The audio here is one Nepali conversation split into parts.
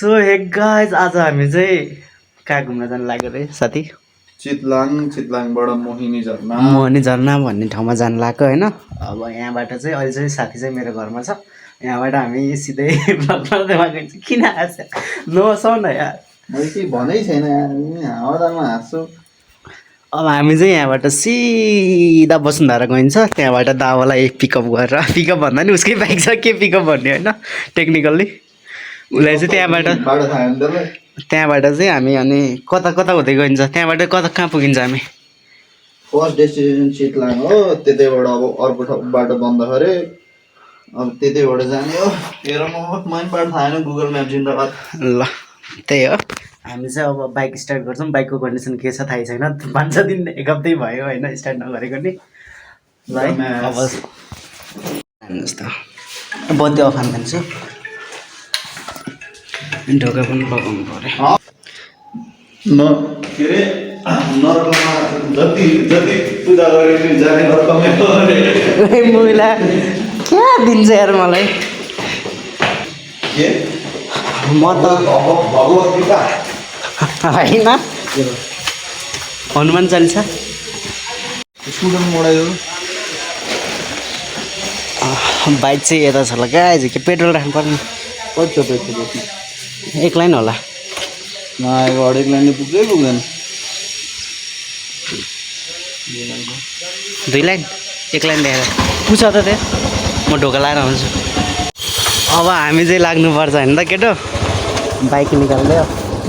सो हे गाइज आज हामी चाहिँ कहाँ घुम्न जानु लाग्यो रे साथी? चितलाङबाट मोहिनी झरना भन्ने ठाउँमा जानु लाग्यो होइन। अब यहाँबाट चाहिँ अहिले चाहिँ साथी चाहिँ मेरो घरमा छ। यहाँबाट हामी सिधै भ्लग बनाउँदै गइन्छ। किन हाँस्छ नहसाउ न यार, मैले केही भनेकै छैन हावादारमा हाँस्छु। अब हामी चाहिँ यहाँबाट सिधा वसुन्धरा गइन्छ। त्यहाँबाट दावालाई पिकअप गरेर, पिकअप भन्दा नि उसकै बाइक छ के पिकअप भन्ने होइन टेक्निकल्ली, उसलाई चाहिँ त्यहाँबाट चाहिँ हामी अनि कता कता हुँदै गइन्छ, त्यहाँबाट कता कहाँ पुगिन्छ हामी? फर्स्ट डेस्टिनेसन चितलाङ हो, त्यतैबाट अब अर्को बाटो बन्द गरे, अब त्यतैबाट जाने हो। हेरौँ मैले बाटो थाहा छैन, गुगल म्याप जिन्दाबाद। ल त्यही हो, हामी चाहिँ अब बाइक स्टार्ट गर्छौँ। बाइकको कन्डिसन के छ थाहै छैन, 5-6 दिन एक हप्तै भयो होइन स्टार्ट नगरेको नि। ल है अब हान्नुहोस् त, बत्ती अफ हान्छु, ढोका पनि लगाउनु पऱ्यो। के अरे नरकमा जति जति पूजा गरे पनि जाने नरकमै हो अरे। महिला क्या दिन्छ यार मलाई, के म त भगवत गीता होइन हनुमान चालिसा स्कुटर मोडायो। बाइक चाहिँ यता छ होला गाइज, के पेट्रोल राख्नु पर्ने? कति छ पेट्रोल? एक लाइन होला, नआएको अढेक लाइनले पुग्दै पुग्दैन। 2 लाइन, 1 लाइन ल्याएर पुछ त त्यहाँ, म ढोका लाएर आउँछु। अब हामी चाहिँ लाग्नुपर्छ होइन त केटो, बाइक निकाल्दै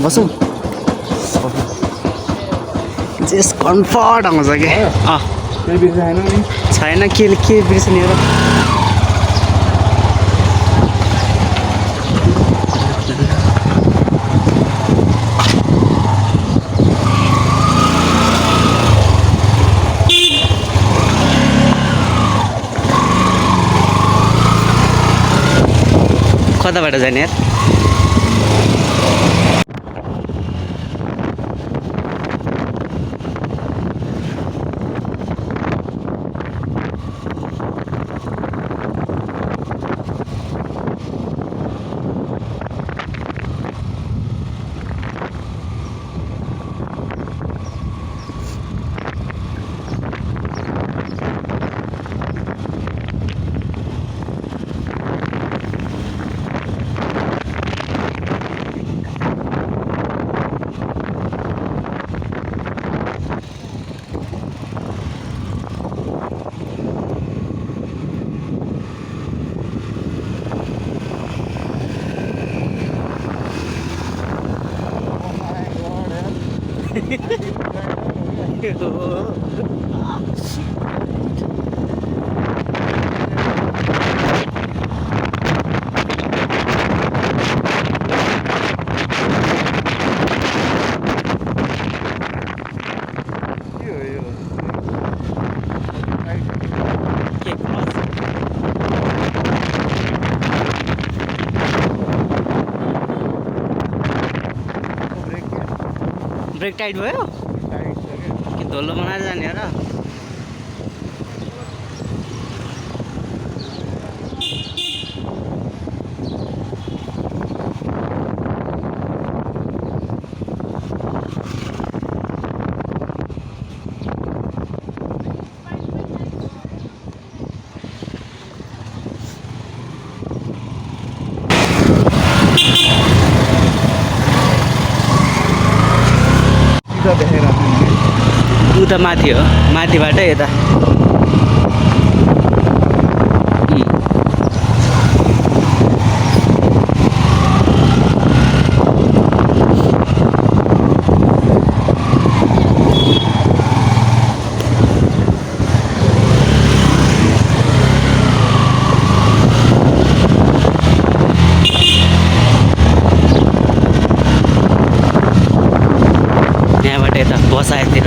बसौँ। जेस कम्फर्ट आउँछ कि केही बिर्साएन नि? छैन, के बिर्सने हो र? कताबाट जाने यार? ब्रेक टाइट भयो कि धोलो बनाएर जाने हो र? उता माथि हो, माथिबाट यता यहाँबाट यता बसाएतिर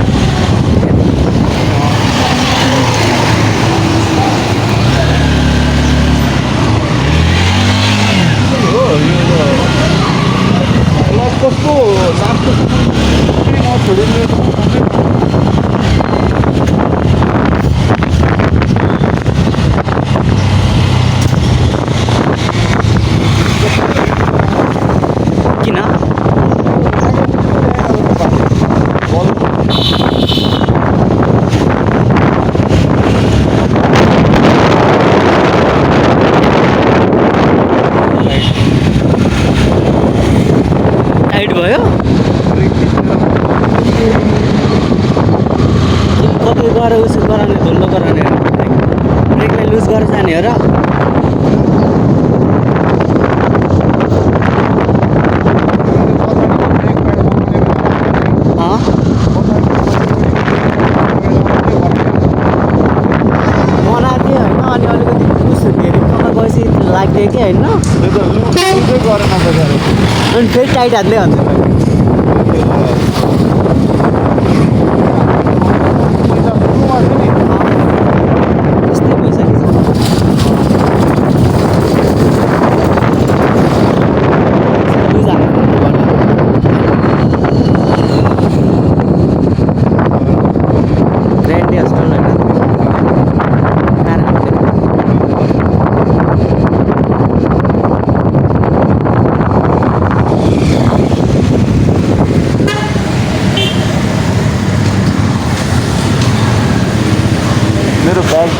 ब्रेकले गएर उसो गराउने धुलो गराउने हो ब्रेकलाई लुज गरेर जाने हो र बनाएको थियो होइन अनि अलिकति लुज धेरै तल गएपछि लाग्ने कि होइन अनि फेरि टाइट हाल्दै हुन्छ त्यस्तै भइसकेको छ लुज हाल्नु ग्रान्डी हस्पिटल होइन मेरो ब्याग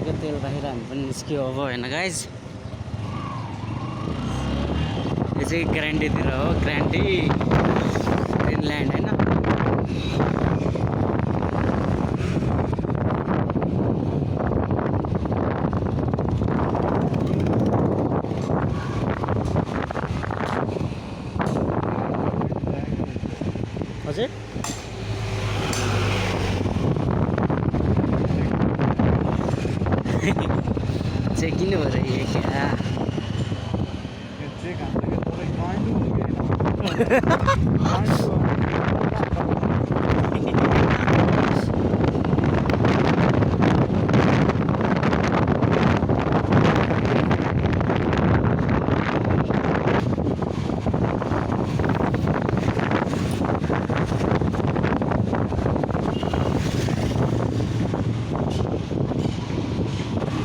को तेल राखेर हामी पनि निस्क्यो अब होइन गाइज यो चाहिँ ग्रान्डीतिर हो ग्रान्डी ग्रिनल्यान्ड होइन हजुर चेक किन हो र यो क्या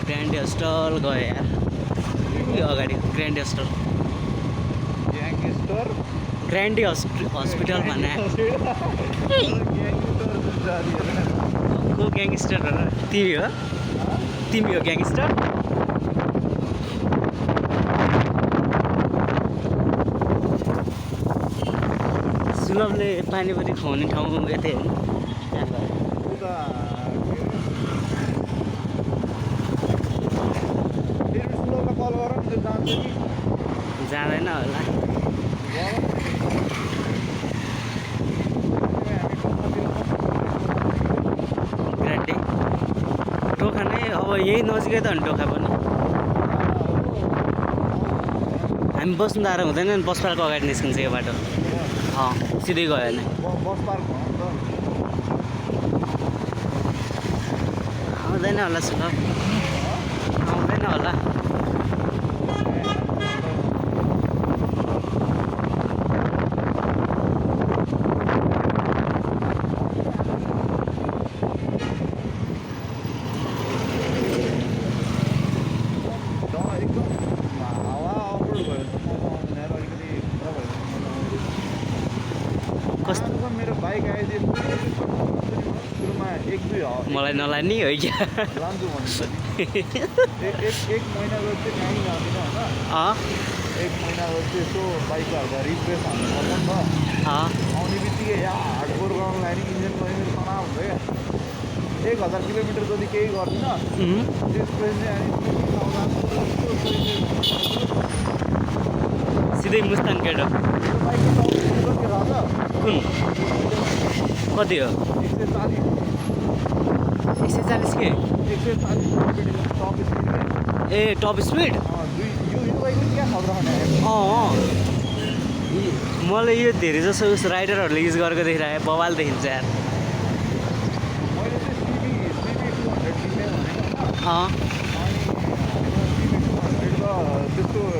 ग्रान्डी हस्टल गयो यार यो अगाडि ग्रान्डी हस्टल ग्रान्डी हस्पिटल भने को ग्याङस्टर हो र तिमी हो ग्याङस्टर सुलभले पानीपट्टि खुवाउने ठाउँ यतै हो त्यहाँ गयो जाँदैन होला ग्रान्डी टोखा नै अब यही नजिकै त हो नि टोखा पनि हामी बस्नु त आएर हुँदैन नि बस पार्कको अगाडि निस्किन्छ यो बाटो सिधै गयो भने आउँदैन होला सुलभ आउँदैन होला मेरो बाइक आइदियो सुरुमा एक दुई मलाई नलाने हो क्या लान्छु भन्नु एक महिना जस्तो कहीँ जाँदिनँ होइन एक महिना जस्तो यसो बाइकको हाल्दा रिफ्रेस हाल्नु पर्छ नि त आउने बित्तिकै यहाँ हार्डकोर ग्राउन्ड लाने इन्जिन पनि तनाव हुन्छ क्या 1000 किलोमिटर जति केही गर्दिनँ त्यसपछि सिधै मुस्ताङ केटो कुन कति हो 140 के 140 ए टप स्पिड मलाई यो धेरै जसो उस राइडरहरूले युज गरेको देखिरहेको बवाल देखिन्छ यार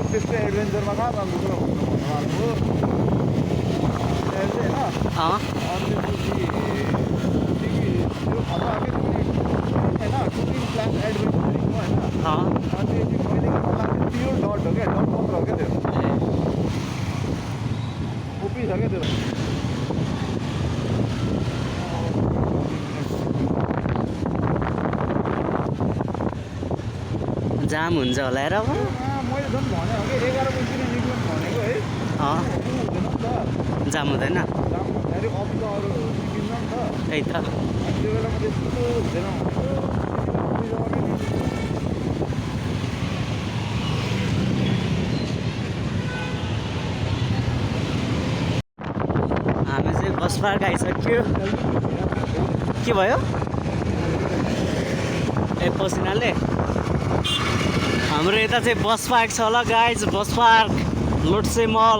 त्यस्तो एडभेन्चरमा कहाँ जानु प्योर डट हो क्या डट जाम हुन्छ होला हेर अब मैले झन् भने हो कि 11 बजीतिर निक्लौँ भनेको है जाम हुँदैन जाम भन्दाखेरि अफ त अरू निक्लिन्छ नि त त्यही त त्यो बेलामा त्यस्तो हुँदैन हामी चाहिँ बस पार्क आइसक्यो के भयो ए पसिनाले हाम्रो यता चाहिँ बस पार्क छ होला गाइज बस पार्क लोटसे मल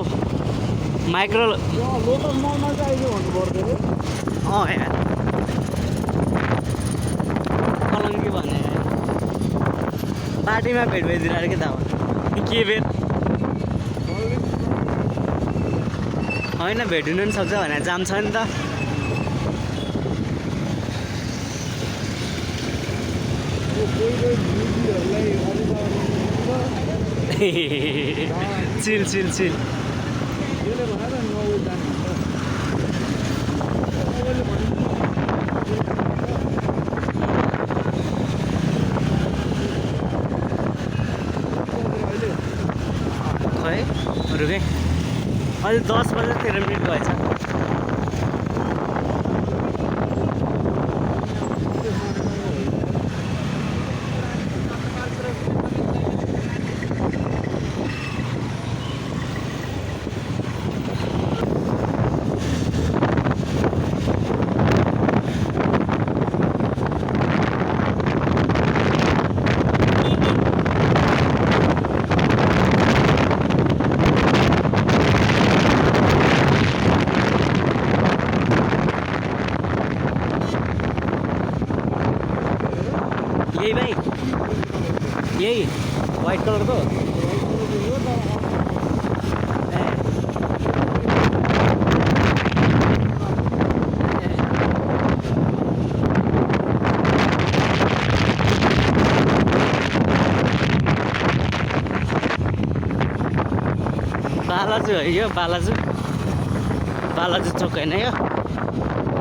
माइक्रो लोटस मलमा चाहिँ अहिले भन्नु पर्दैन यार कलङ्की भने बाटैमा भेट भइदिनु अरे के त के भेट होइन भेटिनु पनि सक्छ भने जाम छ नि त चिल चिल चिल खै रुके अहिले 10 बजेर 13 मिनट भएछ यही भाइ यही व्हाइट कलर को बालाजु है यो बालाजु चोक होइन यो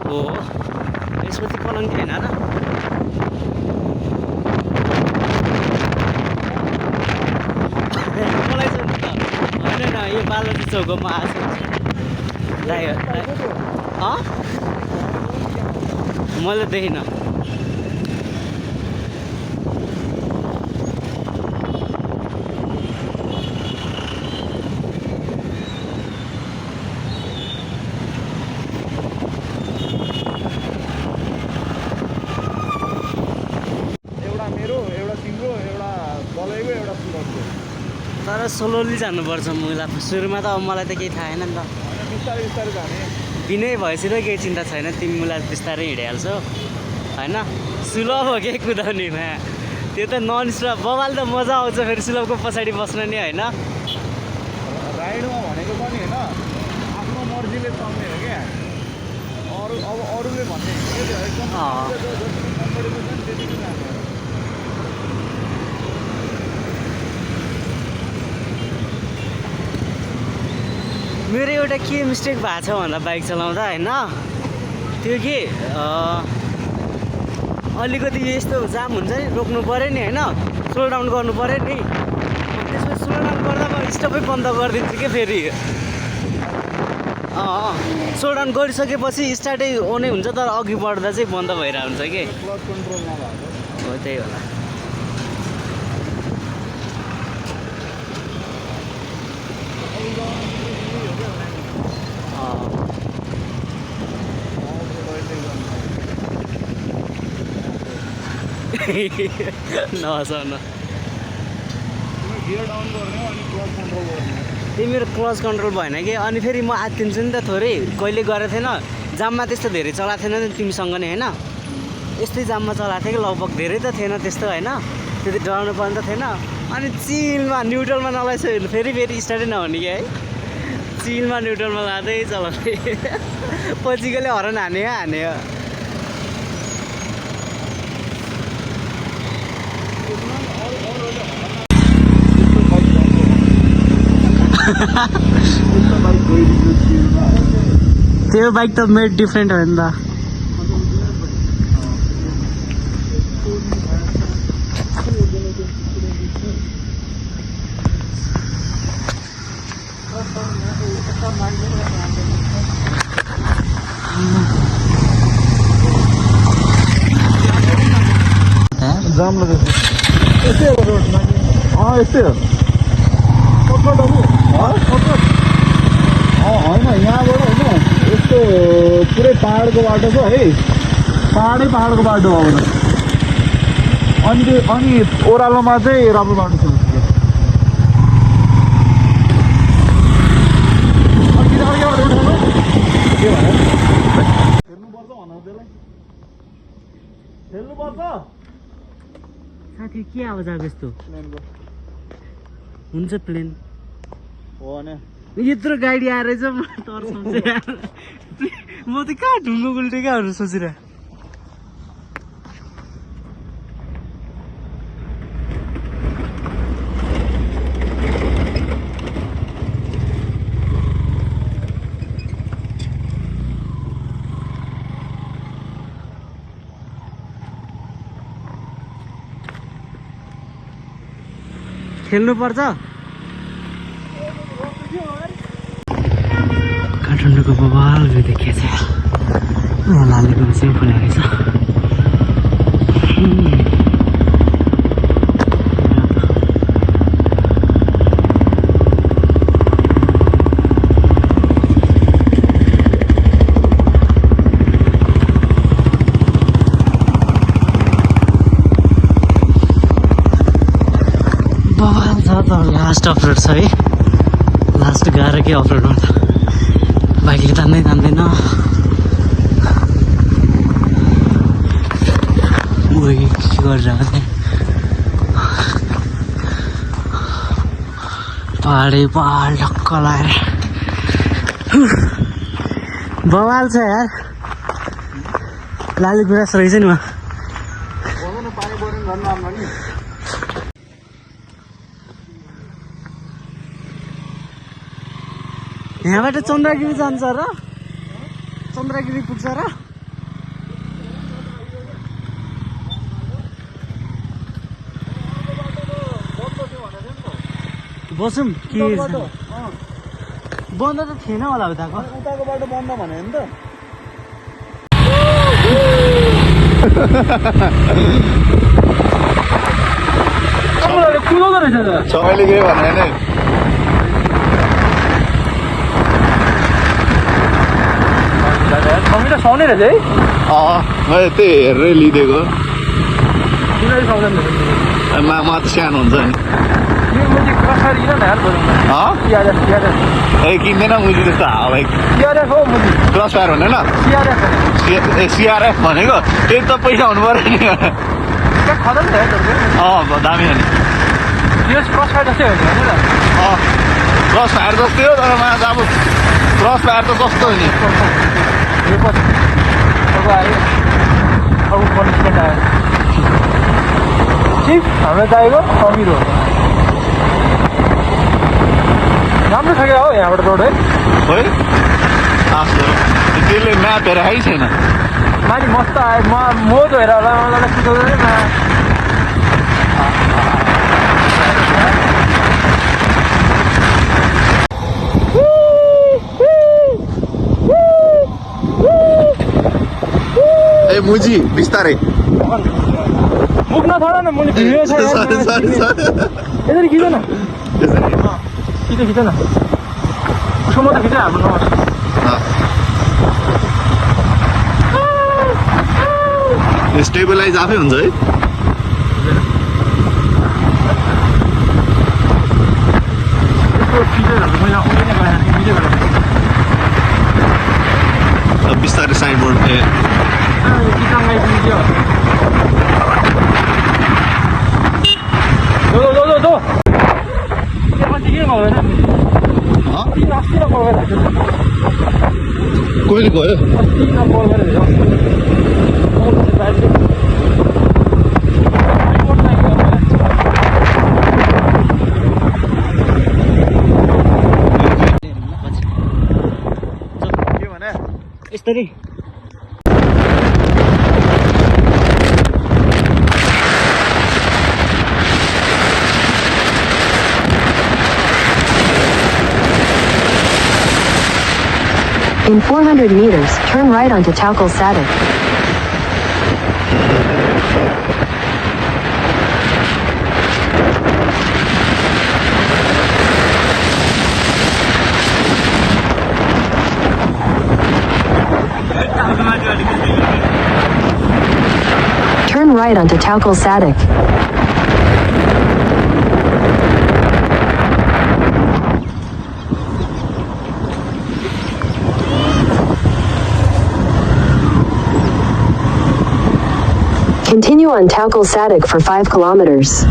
हो यसपछि कलङ्की होइन र मलाई चाहिँ होइन यो बालाजु चौकमा आएको मैले देखिनँ तर स्लोली जानुपर्छ मुला सुरुमा त अब मलाई त केही थाहा छैन नि त बिस्तारै बिस्तारै जाने बिनै भएपछि त केही चिन्ता छैन तिमी मुला बिस्तारै हिँडिहाल्छौ होइन सुलभ हो के कुदाउनेमा त्यो त नन स्टप बबाल त मजा आउँछ फेरि सुलभको पछाडि बस्न नि होइन राइडमा भनेको पनि होइन आफ्नो मर्जीले चल्ने हो क्या अब अरूले भन्ने एकदम कम्फर्टेबल छ नि त्यतिकै जाने हो मेरो एउटा के मिस्टेक भएको छ भन्दा बाइक चलाउँदा होइन त्यो के अलिकति यस्तो जाम हुन्छ नि रोक्नु पऱ्यो नि होइन स्लो डाउन गर्नु पऱ्यो नि त्यसपछि स्लो डाउन गर्दा म स्टपै बन्द गरिदिन्छु कि फेरि स्लो डाउन गरिसकेपछि स्टार्टै ओनै हुन्छ तर अघि बढ्दा चाहिँ बन्द भइरहेको हुन्छ कि क्लच कन्ट्रोल नभएको हो त्यही होला नहसाउन गियर डाउन गर्ने अनि क्लच कन्ट्रोल गर्ने त्यही मेरो क्लच कन्ट्रोल भएन कि अनि फेरि म आत्तिन्छु नि त थोरै कहिले गरेको थिएन जाममा त्यस्तो धेरै चलाएको थिएन नि तिमीसँग नि होइन यस्तै जाममा चलाएको थिएँ कि लगभग धेरै त थिएन त्यस्तो होइन त्यति डराउनु पर्ने त थिएन अनि चिलमा न्युट्रलमा नलाइसक्यो भने फेरि स्टार्टै नहुने कि है चिलमा न्युट्रलमा लाँदै चलाउने पछिकोले हरन हान्यो त्यो बाइक त मेड डिफ्रेन्ट हो नि त जाम लगेको यस्तै हो रोडमा यस्तै हो होइन यहाँबाट होइन यस्तो पुरै पाहाडको बाटो छ है पाहाडको बाटो हो अनि ओह्रालोमा चाहिँ राम्रो बाटो छ हेर्नुपर्छ भन त्यसलाई हेर्नुपर्छ साथी के आवाज आएको यस्तो प्लेनको हुन्छ प्लेन हो भने यत्रो गाडी आएर चाहिँ म तर्साउँछु यार म त कहाँ ढुङ्गो गुल्टे कहाँहरू सोचेर खेल्नु पर्छ काठमाडौँको बवाल भ्यू देखिएछ लालीको चाहिँ फुलेको छ बवाल छ त लास्ट अफरोड छ है लास्ट गाह्रो के अफरोडमा त बाइकले तान्दै तान्दैन के गरेर पहाडै पहाड ढक्क लगाएर बवाल छ यार लाली गुराँस रहेछ नि पानी पऱ्यो नि झन् राम्रो नि यहाँबाट चन्द्रगिरी जान्छ र चन्द्रगिरी पुग्छ र बसौँ के बन्द त थिएन होला उताको बाटो बन्द भने नि त कुदाउँदो रहेछ त मैले के भने नि समीर सुहाउने रहेछ है मैले त्यही हेरेरै लिइदिएको म त सानो हुन्छ नि किन्दैन मुजी जस्तो हावा क्रस फायर भनेन सिआरएफ भनेको त्यही त पैसा हुनु पऱ्यो नि दामी हो नि क्रस फायर जस्तै हो तर मा अब क्रस फायर त जस्तो हो नि हामीलाई चाहिएको समीर हो राम्रो छ क्या हो यहाँबाट रोड है त्यसले म्याप हेरेर है छैन माथि मस्त आयो म धोएर होला मलाई कुदाउँदैन ए मुजी बिस्तारै मुख नछोड न मुनि भिडियो छ यसरी खिच न खिच न उसको मात्रै खिच हाम्रो स्टेबलाइज आफै हुन्छ है बिस्तारै साइडबोर्ड कहिले गयो के भने यस्तरी In 400 meters, turn right onto Taukal Sadik. Turn right onto Taukal Sadik. Continue on Taukal Sadik for 5 kilometers.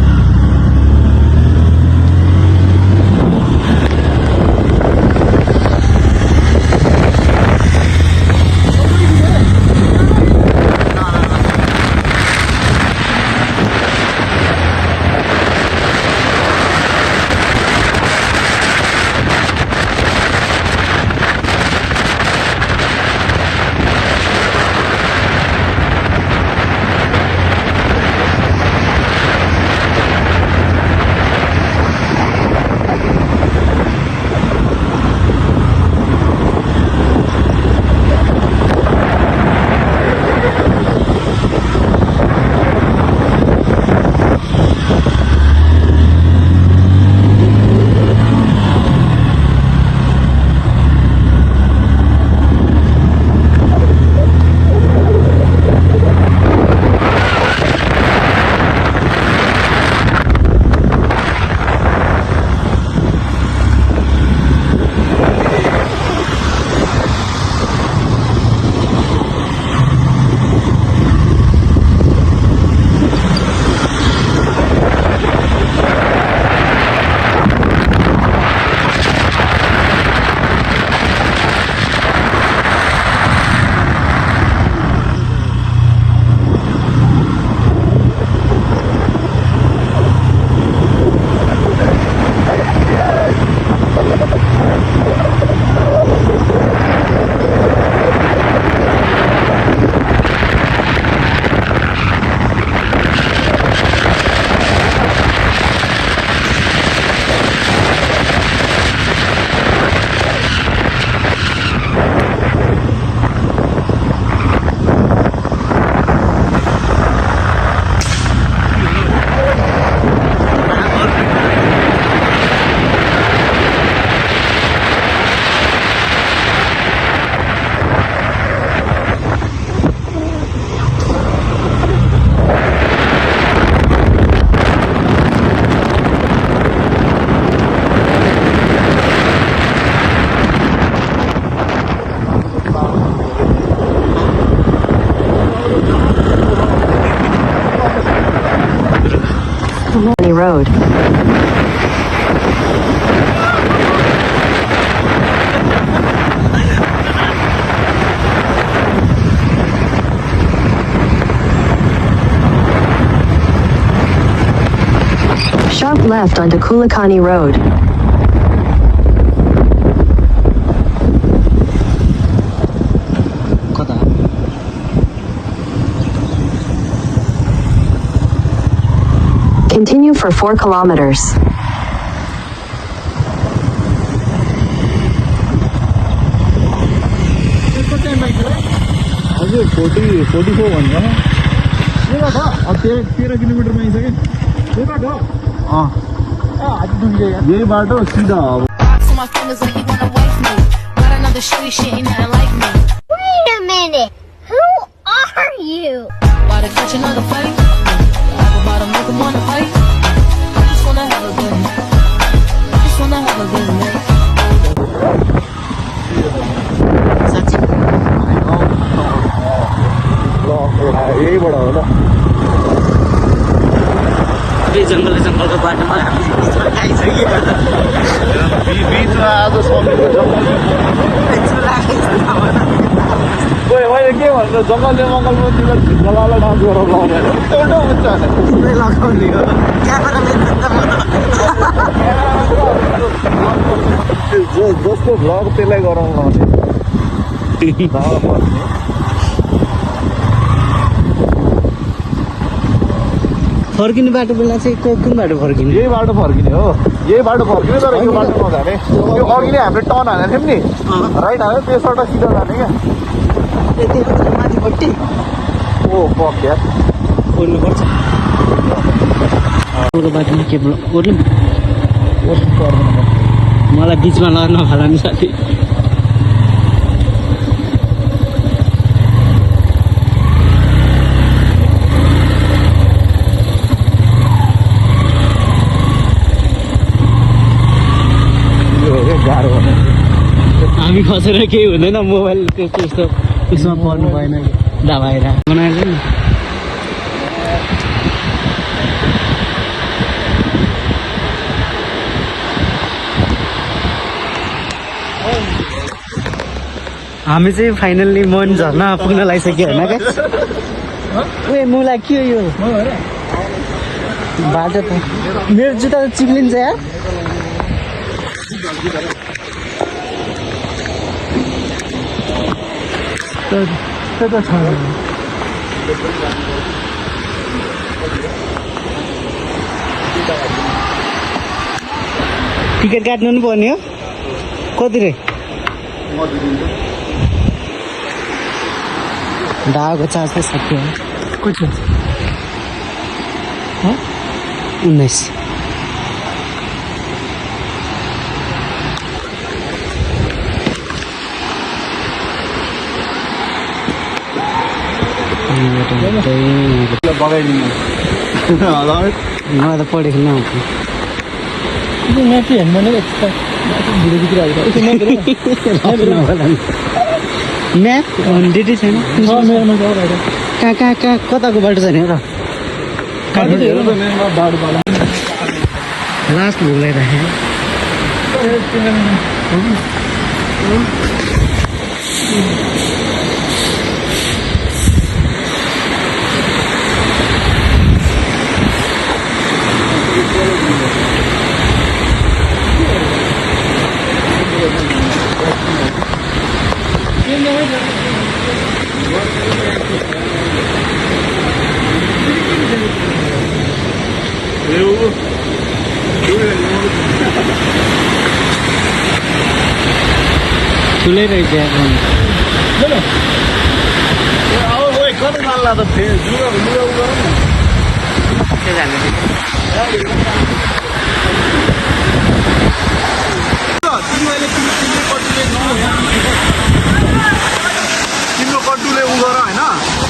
Road. Sharp left onto Kulakani Road. Continue for 4 kilometers. हजुर 44 भन्नु अब 13 किलोमिटरमा आइसक्यो यही बाटो सिधा अब Wait a minute! Who are you? Why to catch another fight? Apple bottom make 'em wanna fight. I just wanna have a good night. Just wanna have a good night. यहीबाट हो ल जङ्गलको बाटोमा आइसक्यो बिचमा आज समीको जङ्गल मैले के भन्छ जङ्गलले मङ्गलमा तिमीलाई झिक्कलालाई डान्स गरेर लाउने एउटा हुन्छ लगाउने हो जस्तो भ्लग त्यसलाई गराउनु लाउने फर्किने बाटो बेला चाहिँ कुन बाटो फर्किने यही बाटो फर्किने हो यही बाटो फर्किने तर यो बाटो नजाने यो अघिले हामीले टर्न हालेको थियौँ नि राइट हाल्यो त्यसबाट सिधा जाने क्या यति माथिपट्टि ओ पक यार ओर्नुपर्छ अर्को बाटोमा के ओर्नु मलाई बिचमा नफाला नि साथी हामी खसेर केही हुँदैन मोबाइल त्यस्तो उसमा पर्नु भएन दबाएर बनाएर नि हामी चाहिँ फाइनल्ली मन झर्ना पुग्न लागिसक्यो होइन क्या उयो मुला के हो यो बाटो त मेरो जुत्ता त चिप्लिन्छ यार टिकट काट्नु नि पर्ने हो कति रे ढाको चार्ज त सक्यो कति 19 बगाइदिनु मलाई त पढेको नआउँथ्यो म्याप डेटै छैन कहाँ कहाँ कहाँ कताको बाटो छैन र लास्ट भोगाइराखेँ ठुलै रहेछ कति माल्ला त तिम्रो कट्टुले उ गर होइन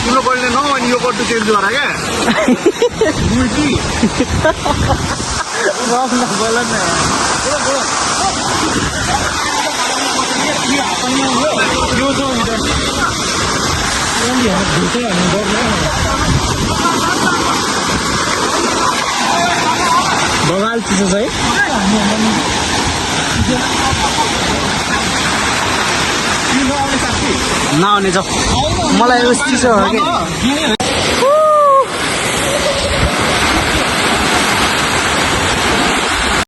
तिम्रो कट्टुले न अनि यो कट्टु चेन्ज गर क्या बगाल चिसो छ है नआउने जाऊ मलाई उस चिसो हो कि